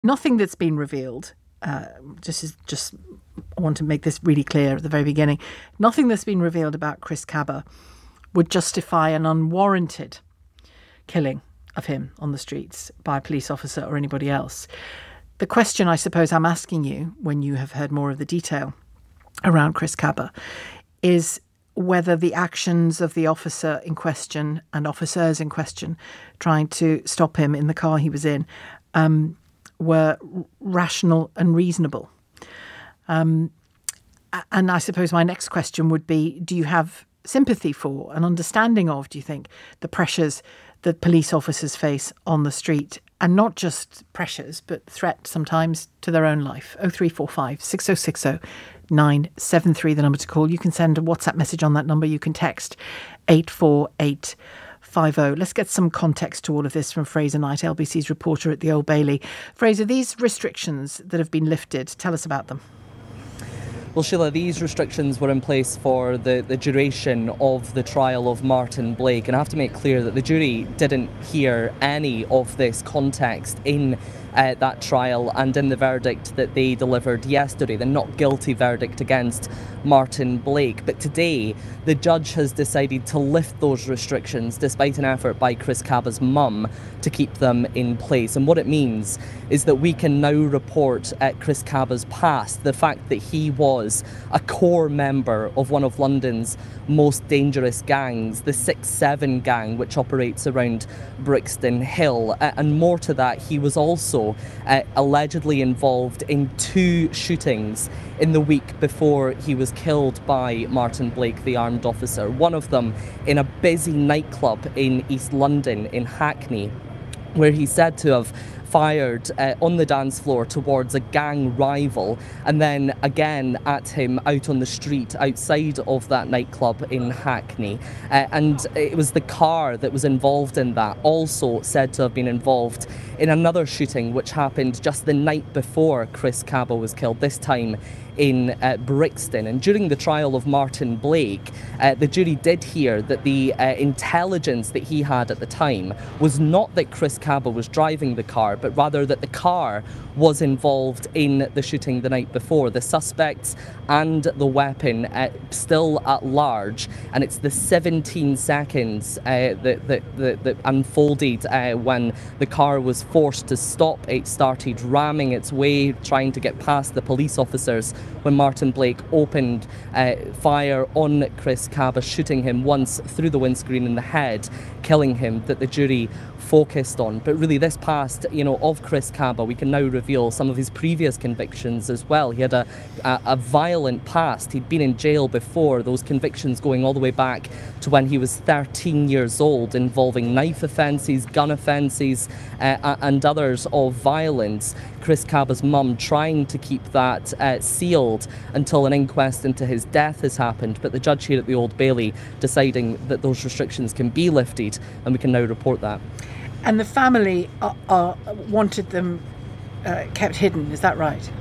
Nothing that's been revealed, I want to make this really clear at the very beginning, nothing that's been revealed about Chris Kaba would justify an unwarranted killing of him on the streets by a police officer or anybody else. The question I suppose I'm asking you, when you have heard more of the detail around Chris Kaba, is whether the actions of the officer in question and officers in question trying to stop him in the car he was in were rational and reasonable. And I suppose my next question would be, do you have sympathy for, an understanding of, do you think, the pressures that police officers face on the street, and not just pressures, but threat sometimes to their own life? 0345 6060 973, the number to call. You can send a WhatsApp message on that number. You can text 84850. Let's get some context to all of this from Fraser Knight, LBC's reporter at the Old Bailey. Fraser, these restrictions that have been lifted, tell us about them. Well, Sheila, these restrictions were in place for the duration of the trial of Martyn Blake, and I have to make clear that the jury didn't hear any of this context in that trial and in the verdict that they delivered yesterday, the not guilty verdict against Martyn Blake. But today, the judge has decided to lift those restrictions despite an effort by Chris Kaba's mum to keep them in place. And what it means is that we can now report Chris Kaba's past, the fact that he was a core member of one of London's most dangerous gangs, the 6-7 gang, which operates around Brixton Hill. And more to that, he was also allegedly involved in 2 shootings in the week before he was killed by Martyn Blake, the armed officer. One of them in a busy nightclub in East London, in Hackney, where he's said to have fired on the dance floor towards a gang rival, and then again at him out on the street outside of that nightclub in Hackney. And it was the car that was involved in that, also said to have been involved in another shooting which happened just the night before Chris Kaba was killed, this time in Brixton. And during the trial of Martyn Blake, the jury did hear that the intelligence that he had at the time was not that Chris Kaba was driving the car, but rather that the car was involved in the shooting the night before. The suspects and the weapon still at large, and it's the 17 seconds that unfolded when the car was forced to stop. It started ramming its way, trying to get past the police officers, when Martyn Blake opened fire on Chris Kaba, shooting him once through the windscreen in the head, killing him, that the jury focused on. But really, this past, of Chris Kaba, we can now reveal some of his previous convictions as well. He had a violent past. He'd been in jail before, those convictions going all the way back to when he was 13 years old, involving knife offences, gun offences, and others of violence. Chris Kaba's mum trying to keep that sealed until an inquest into his death has happened, but the judge here at the Old Bailey deciding that those restrictions can be lifted, and we can now report that. And the family wanted them kept hidden, is that right?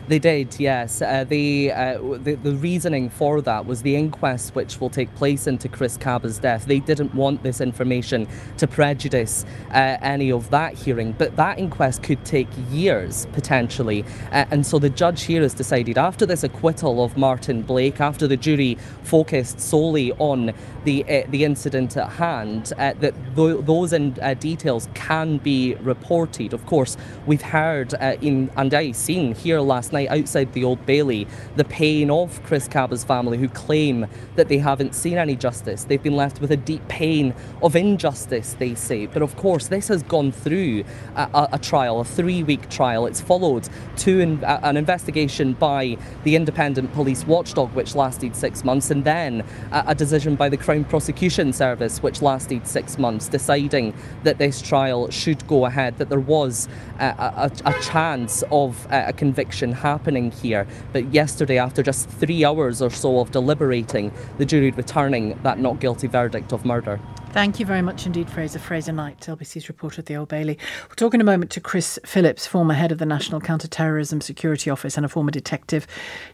They did, yes. The reasoning for that was the inquest which will take place into Chris Kaba's death. They didn't want this information to prejudice any of that hearing, but that inquest could take years, potentially. And so the judge here has decided, after this acquittal of Martyn Blake, after the jury focused solely on the incident at hand, that those details can be reported. Of course, we've heard and I seen here last night outside the Old Bailey the pain of Chris Kaba's family, who claim that they haven't seen any justice. They've been left with a deep pain of injustice, they say. But of course, this has gone through a trial, a 3-week trial. It's followed to an investigation by the independent police watchdog, which lasted 6 months, and then a decision by the Crown Prosecution Service, which lasted 6 months, deciding that this trial should go ahead, that there was a chance of a conviction happening here. But yesterday, after just 3 hours or so of deliberating, the jury returning that not guilty verdict of murder. Thank you very much indeed, Fraser. Fraser Knight, LBC's reporter at the Old Bailey. We'll talk in a moment to Chris Phillips, former head of the National Counter-Terrorism Security Office and a former detective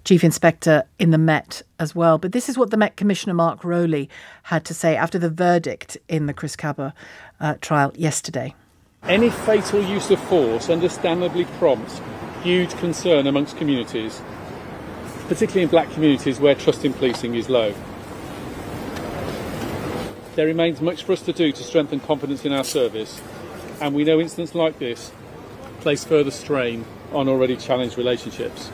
chief inspector in the Met as well. But this is what the Met Commissioner Mark Rowley had to say after the verdict in the Chris Kaba trial yesterday. Any fatal use of force understandably prompts huge concern amongst communities, particularly in black communities where trust in policing is low. There remains much for us to do to strengthen confidence in our service, and we know incidents like this place further strain on already challenged relationships.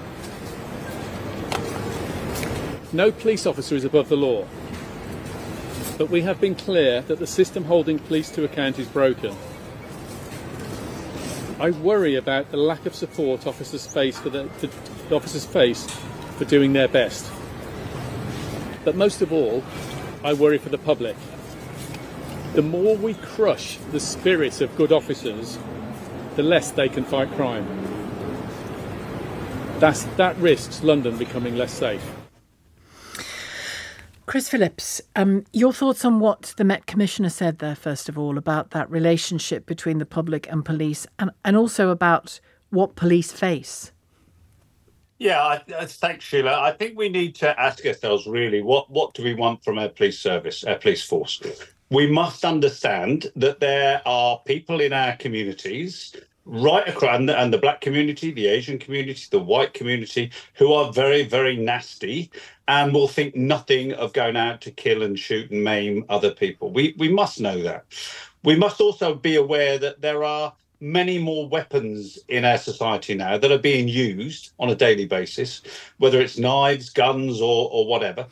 No police officer is above the law, but we have been clear that the system holding police to account is broken. I worry about the lack of support officers face for doing their best. But most of all, I worry for the public. The more we crush the spirit of good officers, the less they can fight crime. That risks London becoming less safe. Chris Phillips, your thoughts on what the Met Commissioner said there, first of all, about that relationship between the public and police, and also about what police face? Yeah, thanks, Sheila. I think we need to ask ourselves, really, what do we want from our police service, our police force? We must understand that there are people in our communities right across, and the black community, the Asian community, the white community, who are very, very nasty and will think nothing of going out to kill and shoot and maim other people. We must know that. We must also be aware that there are many more weapons in our society now that are being used on a daily basis, whether it's knives, guns, or whatever.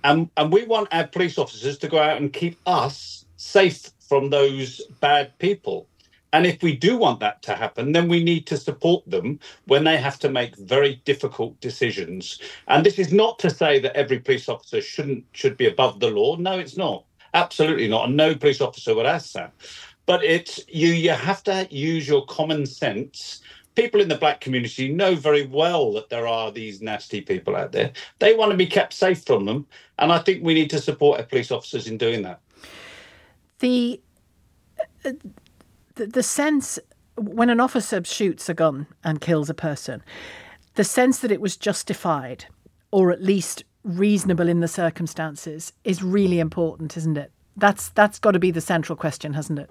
And we want our police officers to go out and keep us safe from those bad people. And if we do want that to happen, then we need to support them when they have to make very difficult decisions. And this is not to say that every police officer should be above the law. No, it's not. Absolutely not. And no police officer would ask that. But it's you have to use your common sense. People in the black community know very well that there are these nasty people out there. They want to be kept safe from them. And I think we need to support our police officers in doing that. The sense, when an officer shoots a gun and kills a person, the sense that it was justified, or at least reasonable in the circumstances, is really important, isn't it? That's got to be the central question, hasn't it?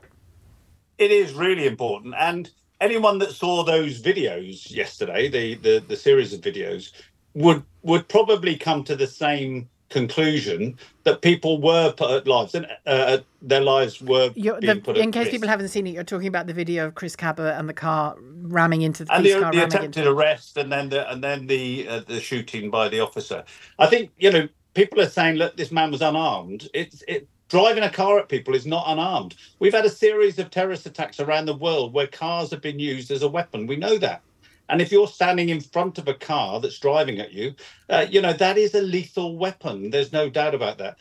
It is really important. And anyone that saw those videos yesterday, the series of videos, would probably come to the same conclusion that people were put at lives, and their lives were being put at in case risk. people haven't seen it, you're talking about the video of Chris Kaba and the car ramming into the and police car, the attempted arrest, and then the shooting by the officer. I think people are saying, look, this man was unarmed. Driving a car at people is not unarmed. We've had a series of terrorist attacks around the world where cars have been used as a weapon. We know that. And if you're standing in front of a car that's driving at you, that is a lethal weapon. There's no doubt about that.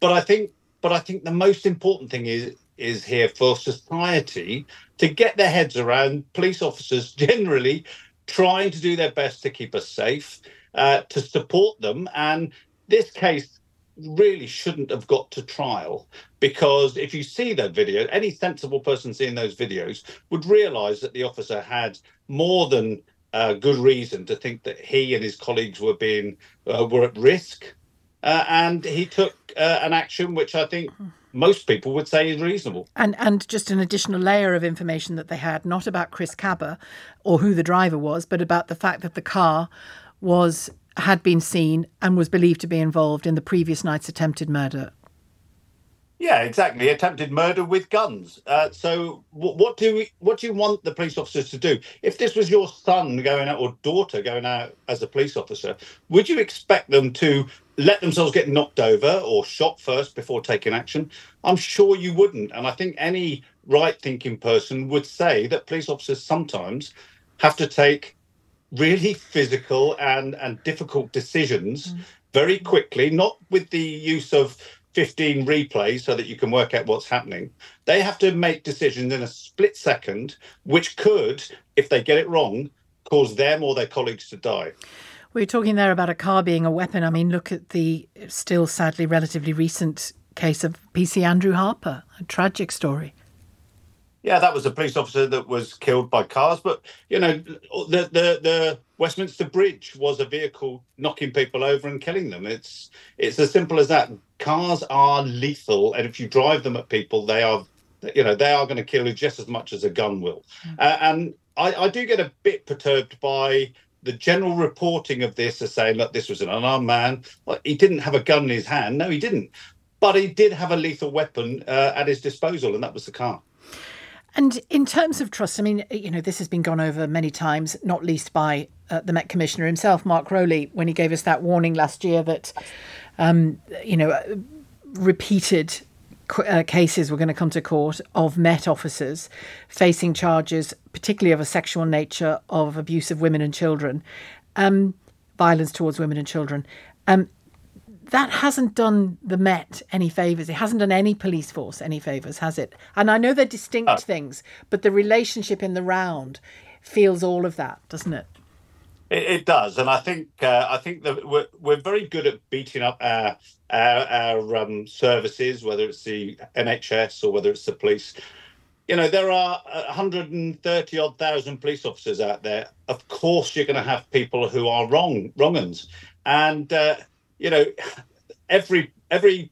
But I think the most important thing is here for society to get their heads around police officers generally trying to do their best to keep us safe, to support them. And this case really shouldn't have got to trial, because if you see that video, any sensible person seeing those videos would realise that the officer had more than good reason to think that he and his colleagues were at risk, and he took an action which I think most people would say is reasonable. And just an additional layer of information that they had, not about Chris Kaba or who the driver was, but about the fact that the car had been seen and was believed to be involved in the previous night's attempted murder. Yeah, exactly. Attempted murder with guns. So what do you want the police officers to do? If this was your son going out or daughter going out as a police officer, would you expect them to let themselves get knocked over or shot first before taking action? I'm sure you wouldn't. And I think any right-thinking person would say that police officers sometimes have to take really physical and difficult decisions very quickly, not with the use of 15 replays so that you can work out what's happening. They have to make decisions in a split second, which could, if they get it wrong, cause them or their colleagues to die. We were talking there about a car being a weapon. I mean, look at the still sadly relatively recent case of PC Andrew Harper, a tragic story. Yeah, that was a police officer that was killed by cars. But, the Westminster Bridge was a vehicle knocking people over and killing them. It's as simple as that. Cars are lethal. And if you drive them at people, they are You know, they are going to kill you just as much as a gun will. And I do get a bit perturbed by the general reporting of this as saying, look, this was an unarmed man. Well, he didn't have a gun in his hand. No, he didn't. But he did have a lethal weapon at his disposal, and that was the car. And in terms of trust, I mean, you know, this has been gone over many times, not least by the Met Commissioner himself, Mark Rowley, when he gave us that warning last year that, you know, repeated cases were going to come to court of Met officers facing charges, particularly of a sexual nature, of abuse of women and children, violence towards women and children. That hasn't done the Met any favours. It hasn't done any police force any favours, has it? And I know they're distinct things, but the relationship in the round feels all of that, doesn't it? It does, and I think that we're very good at beating up our services, whether it's the NHS or whether it's the police. You know, there are 130 odd thousand police officers out there. Of course, you're going to have people who are wrong-uns, and you know, every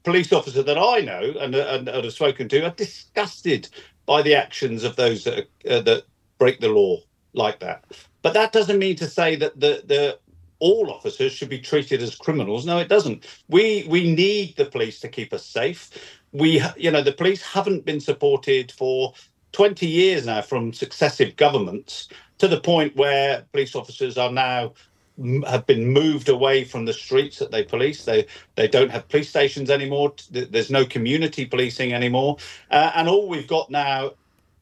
police officer that I know and have spoken to are disgusted by the actions of those that break the law like that. But that doesn't mean to say that all officers should be treated as criminals. No, it doesn't. We need the police to keep us safe. The police haven't been supported for 20 years now from successive governments, to the point where police officers are now have been moved away from the streets that they police. They don't have police stations anymore. There's no community policing anymore. And all we've got now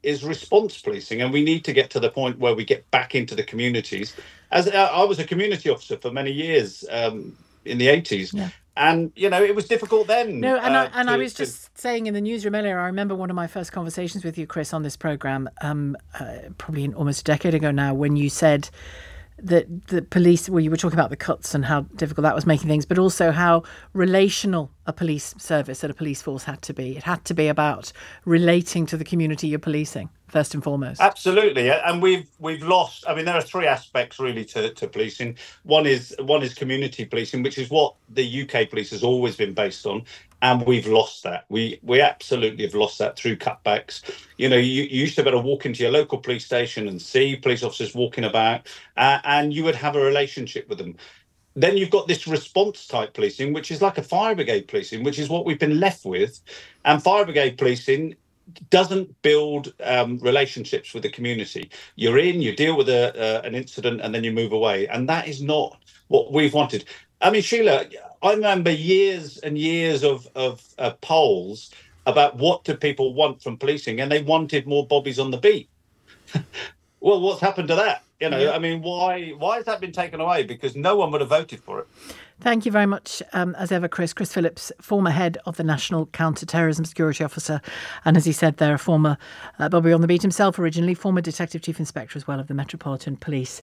is response policing. And we need to get to the point where we get back into the communities. As I was a community officer for many years in the 80s. Yeah. And, you know, it was difficult then. No, I was just saying in the newsroom earlier, I remember one of my first conversations with you, Chris, on this programme, probably almost a decade ago now, when you said that the police, well, you were talking about the cuts and how difficult that was making things, but also how relational a police service and a police force had to be. It had to be about relating to the community you're policing, first and foremost. Absolutely. And we've lost, I mean, there are three aspects really to policing. One is community policing, which is what the UK police has always been based on. And we've lost that. We absolutely have lost that through cutbacks. You know, you used to be able to walk into your local police station and see police officers walking about, and you would have a relationship with them. Then you've got this response type policing, which is like a fire brigade policing, which is what we've been left with. And fire brigade policing doesn't build relationships with the community. You're in, you deal with an incident, and then you move away. And that is not what we've wanted. I mean, Sheila, I remember years and years of polls about what do people want from policing, and they wanted more bobbies on the beat. Well, what's happened to that? You know, yeah. I mean, why has that been taken away? Because no one would have voted for it. Thank you very much, as ever, Chris. Chris Phillips, former head of the National Counter-Terrorism Security Officer, and as he said there, a former Bobby on the beat himself originally, former Detective Chief Inspector as well of the Metropolitan Police.